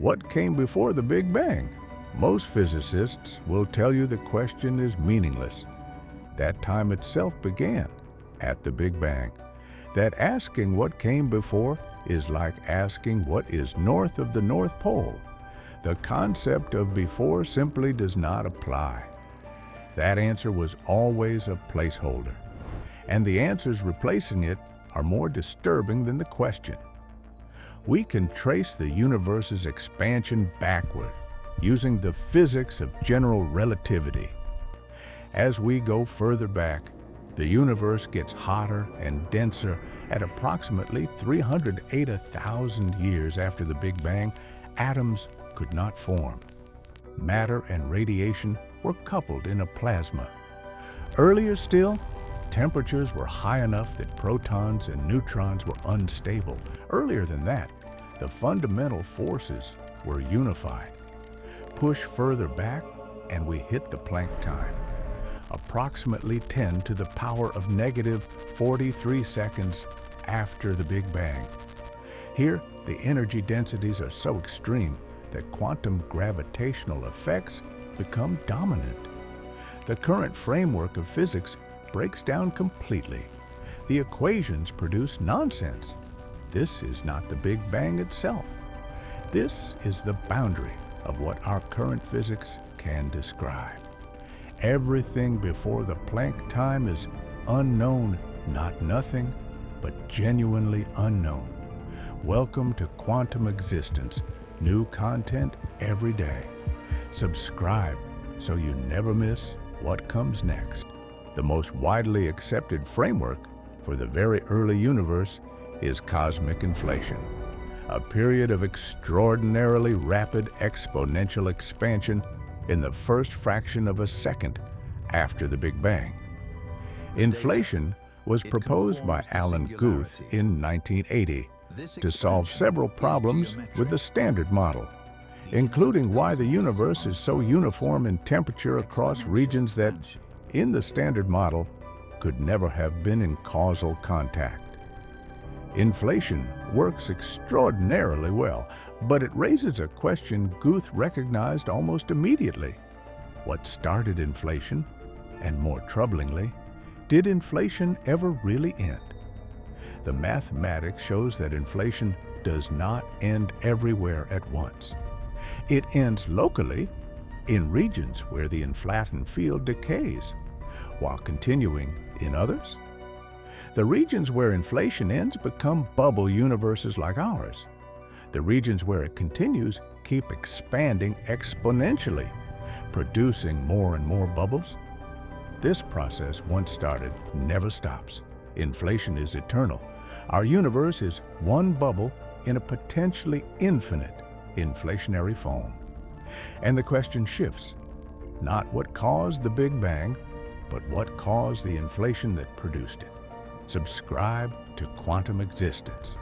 What came before the Big Bang? Most physicists will tell you the question is meaningless. That time itself began at the Big Bang. That asking what came before is like asking what is north of the North Pole. The concept of before simply does not apply. That answer was always a placeholder, and the answers replacing it are more disturbing than the question. We can trace the universe's expansion backward using the physics of general relativity. As we go further back, the universe gets hotter and denser. At approximately 308,000 years after the Big Bang, atoms could not form. Matter and radiation were coupled in a plasma. Earlier still, temperatures were high enough that protons and neutrons were unstable. Earlier than that, the fundamental forces were unified. Push further back, and we hit the Planck time, approximately 10 to the power of negative 43 seconds after the Big Bang. Here, the energy densities are so extreme that quantum gravitational effects become dominant. The current framework of physics breaks down completely. The equations produce nonsense. This is not the Big Bang itself. This is the boundary of what our current physics can describe. Everything before the Planck time is unknown, not nothing, but genuinely unknown. Welcome to Quantum Existence. New content every day. Subscribe so you never miss what comes next. The most widely accepted framework for the very early universe is cosmic inflation, a period of extraordinarily rapid exponential expansion in the first fraction of a second after the Big Bang. Inflation was proposed by Alan Guth in 1980 to solve several problems with the Standard Model, including why the universe is so uniform in temperature across regions that, in the Standard Model, could never have been in causal contact. Inflation works extraordinarily well, but it raises a question Guth recognized almost immediately. What started inflation? And more troublingly, did inflation ever really end? The mathematics shows that inflation does not end everywhere at once. It ends locally in regions where the inflaton field decays, while continuing in others. The regions where inflation ends become bubble universes like ours. The regions where it continues keep expanding exponentially, producing more and more bubbles. This process, once started, never stops. Inflation is eternal. Our universe is one bubble in a potentially infinite inflationary foam. And the question shifts, not what caused the Big Bang, but what caused the inflation that produced it. Subscribe to Quantum Existence.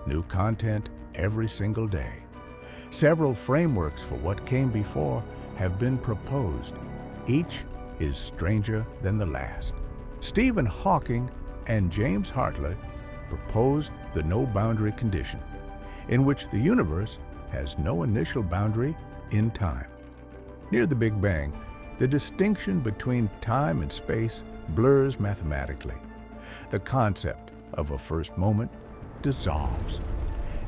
New content every single day. Several frameworks for what came before have been proposed. Each is stranger than the last. Stephen Hawking and James Hartle proposed the no-boundary condition, in which the universe has no initial boundary in time. Near the Big Bang, the distinction between time and space blurs mathematically. The concept of a first moment dissolves.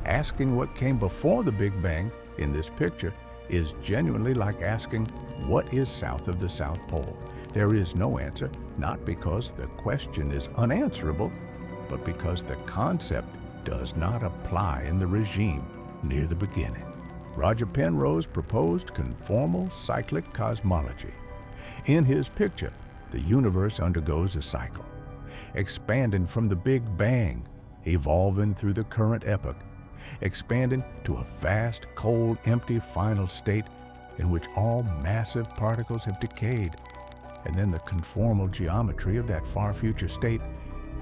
Asking what came before the Big Bang in this picture is genuinely like asking what is south of the South Pole. There is no answer, not because the question is unanswerable, but because the concept does not apply in the regime near the beginning. Roger Penrose proposed conformal cyclic cosmology. In his picture, the universe undergoes a cycle, expanding from the Big Bang, evolving through the current epoch, expanding to a vast, cold, empty final state in which all massive particles have decayed, and then the conformal geometry of that far future state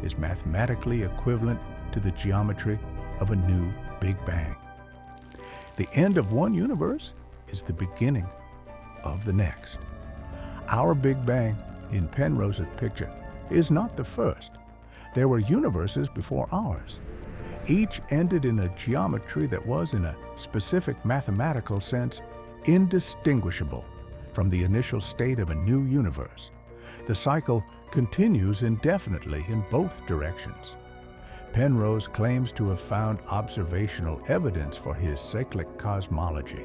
is mathematically equivalent to the geometry of a new Big Bang. The end of one universe is the beginning of the next. Our Big Bang, in Penrose's picture, is not the first. There were universes before ours. Each ended in a geometry that was, in a specific mathematical sense, indistinguishable from the initial state of a new universe. The cycle continues indefinitely in both directions. Penrose claims to have found observational evidence for his cyclic cosmology.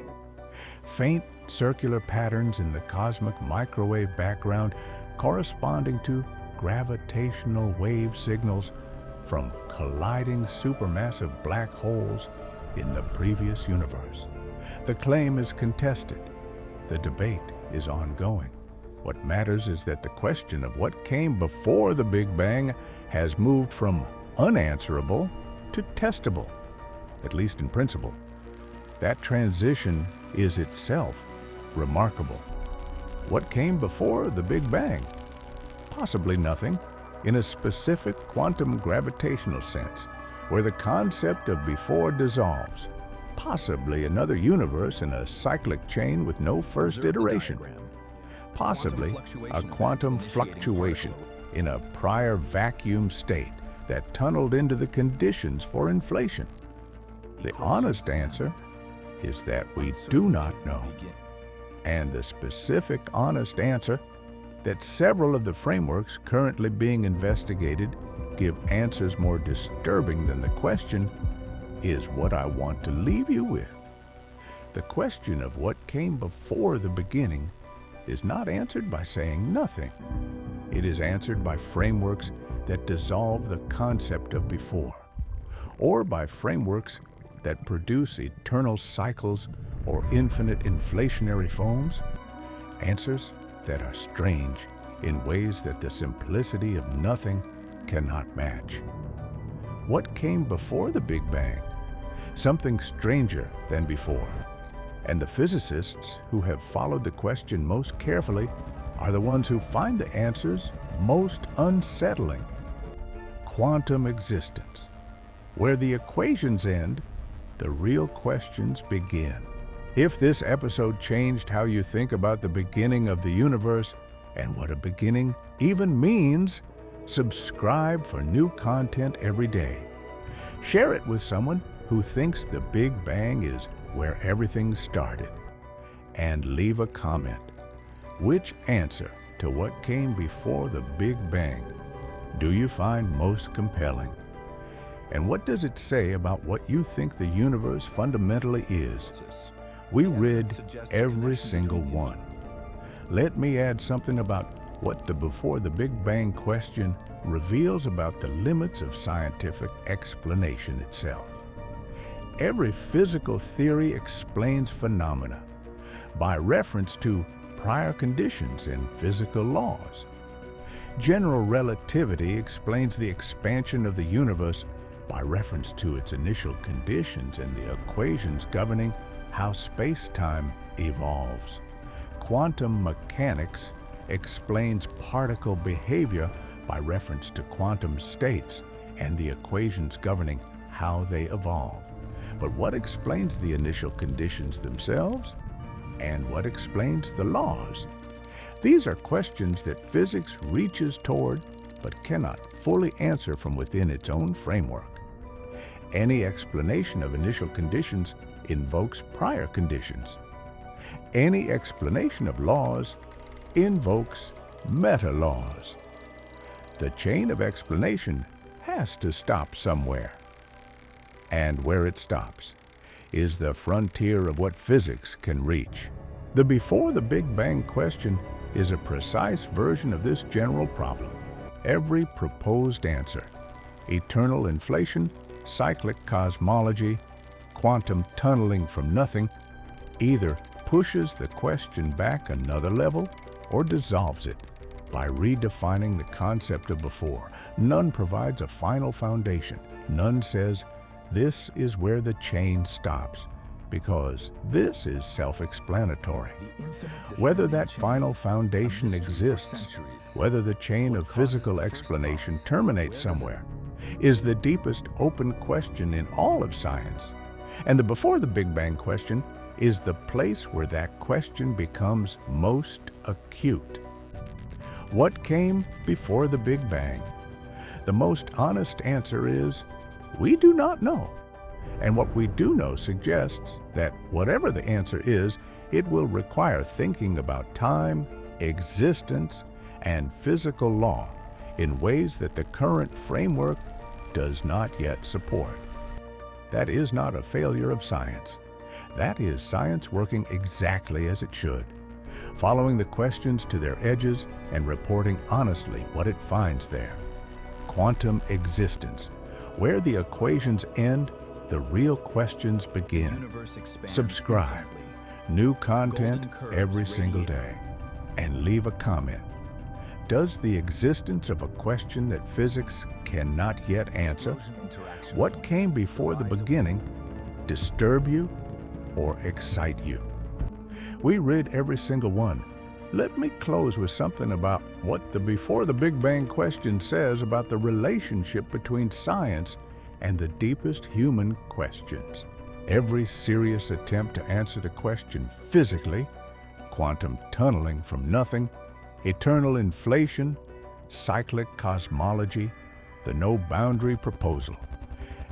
Faint circular patterns in the cosmic microwave background corresponding to gravitational wave signals from colliding supermassive black holes in the previous universe. The claim is contested. The debate is ongoing. What matters is that the question of what came before the Big Bang has moved from unanswerable to testable, at least in principle. That transition is itself remarkable. What came before the Big Bang? Possibly nothing, in a specific quantum gravitational sense, where the concept of before dissolves. Possibly another universe in a cyclic chain with no first iteration. Possibly a quantum fluctuation in a prior vacuum state that tunneled into the conditions for inflation. The honest answer is that we do not know. And the specific honest answer that several of the frameworks currently being investigated give answers more disturbing than the question is what I want to leave you with. The question of what came before the beginning is not answered by saying nothing. It is answered by frameworks that dissolve the concept of before, or by frameworks that produce eternal cycles or infinite inflationary foams, answers that are strange in ways that the simplicity of nothing cannot match. What came before the Big Bang? Something stranger than before. And the physicists who have followed the question most carefully are the ones who find the answers most unsettling. Quantum existence. Where the equations end, the real questions begin. If this episode changed how you think about the beginning of the universe and what a beginning even means, subscribe for new content every day. Share it with someone who thinks the Big Bang is where everything started. And leave a comment. Which answer to what came before the Big Bang do you find most compelling? And what does it say about what you think the universe fundamentally is? We read every single one. Let me add something about what the before the Big Bang question reveals about the limits of scientific explanation itself. Every physical theory explains phenomena by reference to prior conditions and physical laws. General relativity explains the expansion of the universe by reference to its initial conditions and the equations governing how space-time evolves. Quantum mechanics explains particle behavior by reference to quantum states and the equations governing how they evolve. But what explains the initial conditions themselves? And what explains the laws? These are questions that physics reaches toward but cannot fully answer from within its own framework. Any explanation of initial conditions invokes prior conditions. Any explanation of laws invokes meta-laws. The chain of explanation has to stop somewhere. And where it stops is the frontier of what physics can reach. The before the Big Bang question is a precise version of this general problem. Every proposed answer, eternal inflation, cyclic cosmology, quantum tunneling from nothing, either pushes the question back another level or dissolves it by redefining the concept of before. None provides a final foundation. None says, this is where the chain stops, because this is self-explanatory. Whether that final foundation exists, whether the chain of physical explanation terminates somewhere, is the deepest open question in all of science. And the before the Big Bang question is the place where that question becomes most acute. What came before the Big Bang? The most honest answer is We do not know. And what we do know suggests that whatever the answer is, it will require thinking about time, existence, and physical law in ways that the current framework does not yet support. That is not a failure of science. That is science working exactly as it should, following the questions to their edges and reporting honestly what it finds there. Quantum existence. Where the equations end, the real questions begin. Subscribe. New content every single day. And leave a comment. Does the existence of a question that physics cannot yet answer, what came before the beginning, disturb you or excite you? We read every single one. Let me close with something about what the Before the Big Bang question says about the relationship between science and the deepest human questions. Every serious attempt to answer the question physically, quantum tunneling from nothing, eternal inflation, cyclic cosmology, the no-boundary proposal,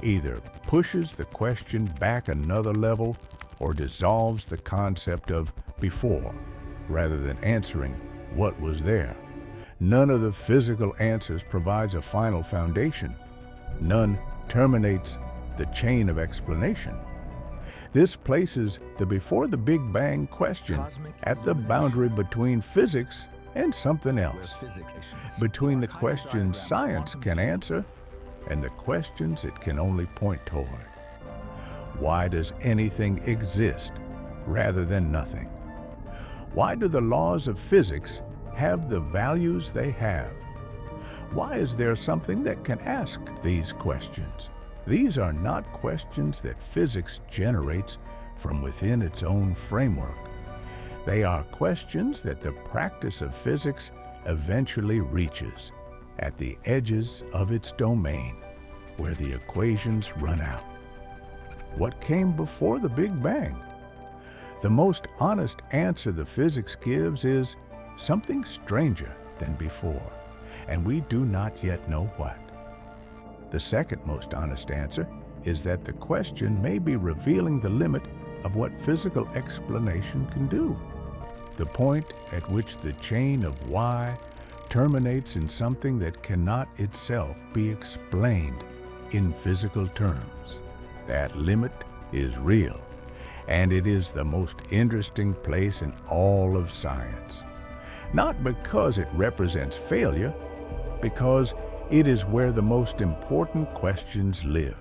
either pushes the question back another level or dissolves the concept of before, rather than answering what was there. None of the physical answers provides a final foundation. None terminates the chain of explanation. This places the Before the Big Bang question at the boundary between physics and something else, between the questions science can answer and the questions it can only point toward. Why does anything exist rather than nothing? Why do the laws of physics have the values they have? Why is there something that can ask these questions? These are not questions that physics generates from within its own framework. They are questions that the practice of physics eventually reaches at the edges of its domain, where the equations run out. What came before the Big Bang? The most honest answer the physics gives is something stranger than before, and we do not yet know what. The second most honest answer is that the question may be revealing the limit of what physical explanation can do. The point at which the chain of why terminates in something that cannot itself be explained in physical terms. That limit is real, and it is the most interesting place in all of science. Not because it represents failure, because it is where the most important questions live.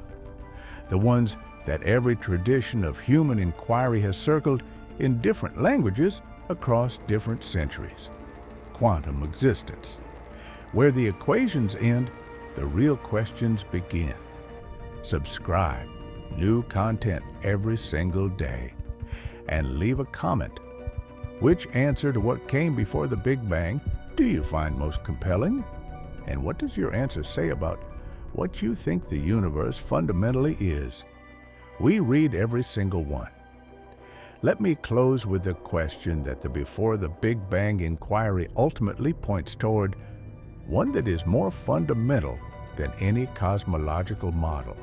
The ones that every tradition of human inquiry has circled in different languages across different centuries. Quantum existence. Where the equations end, the real questions begin. Subscribe. New content every single day. And leave a comment. Which answer to what came before the Big Bang do you find most compelling? And what does your answer say about what you think the universe fundamentally is? We read every single one. Let me close with the question that the Before the Big Bang inquiry ultimately points toward, one that is more fundamental than any cosmological model.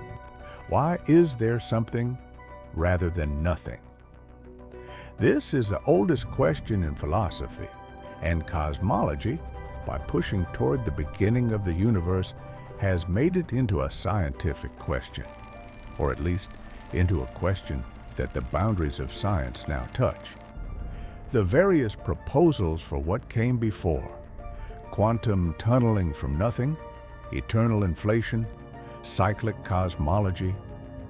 Why is there something rather than nothing? This is the oldest question in philosophy, and cosmology, by pushing toward the beginning of the universe, has made it into a scientific question, or at least into a question that the boundaries of science now touch. The various proposals for what came before, quantum tunneling from nothing, eternal inflation, cyclic cosmology,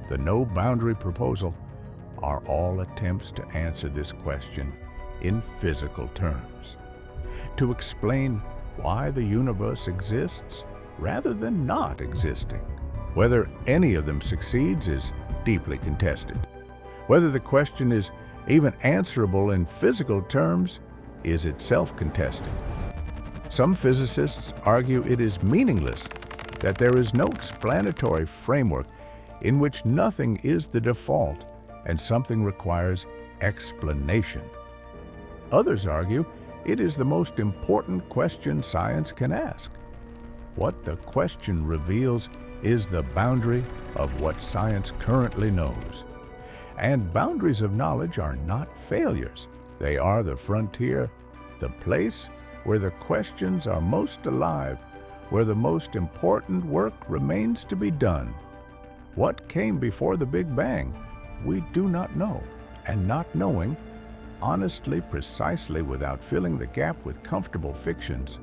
the no-boundary proposal, are all attempts to answer this question in physical terms, to explain why the universe exists rather than not existing. Whether any of them succeeds is deeply contested. Whether the question is even answerable in physical terms is itself contested. Some physicists argue it is meaningless, that there is no explanatory framework in which nothing is the default and something requires explanation. Others argue it is the most important question science can ask. What the question reveals is the boundary of what science currently knows. And boundaries of knowledge are not failures. They are the frontier, the place where the questions are most alive, where the most important work remains to be done. What came before the Big Bang? We do not know, and not knowing, honestly, precisely, without filling the gap with comfortable fictions,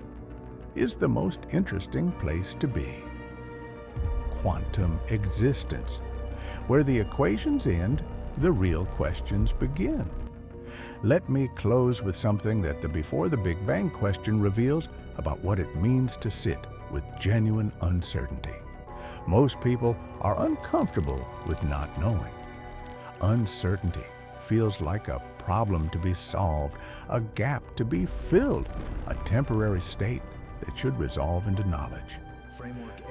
is the most interesting place to be. Quantum existence, where the equations end, the real questions begin. Let me close with something that the Before the Big Bang question reveals about what it means to sit with genuine uncertainty. Most people are uncomfortable with not knowing. Uncertainty feels like a problem to be solved, a gap to be filled, a temporary state that should resolve into knowledge.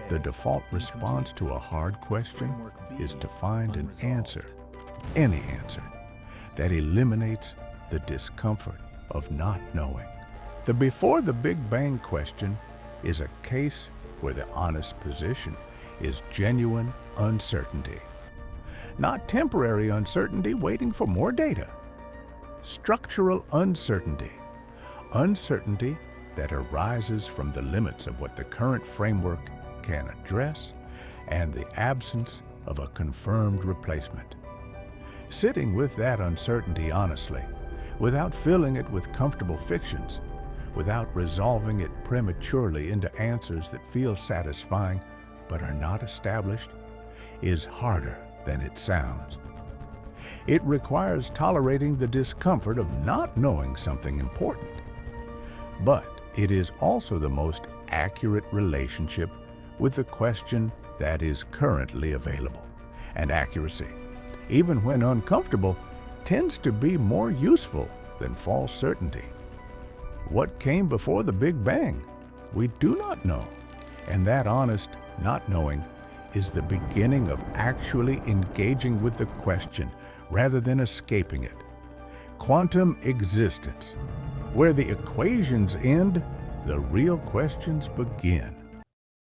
The default response to a hard question is to find an answer, any answer, that eliminates the discomfort of not knowing. The Before the Big Bang question is a case where the honest position is genuine uncertainty. Not temporary uncertainty waiting for more data. Structural uncertainty. Uncertainty that arises from the limits of what the current framework can address and the absence of a confirmed replacement. Sitting with that uncertainty honestly, without filling it with comfortable fictions, without resolving it prematurely into answers that feel satisfying but are not established, is harder than it sounds. It requires tolerating the discomfort of not knowing something important. But it is also the most accurate relationship with the question that is currently available. And accuracy, even when uncomfortable, tends to be more useful than false certainty. What came before the Big Bang? We do not know. And that honest not knowing is the beginning of actually engaging with the question rather than escaping it. Quantum existence, where the equations end, the real questions begin.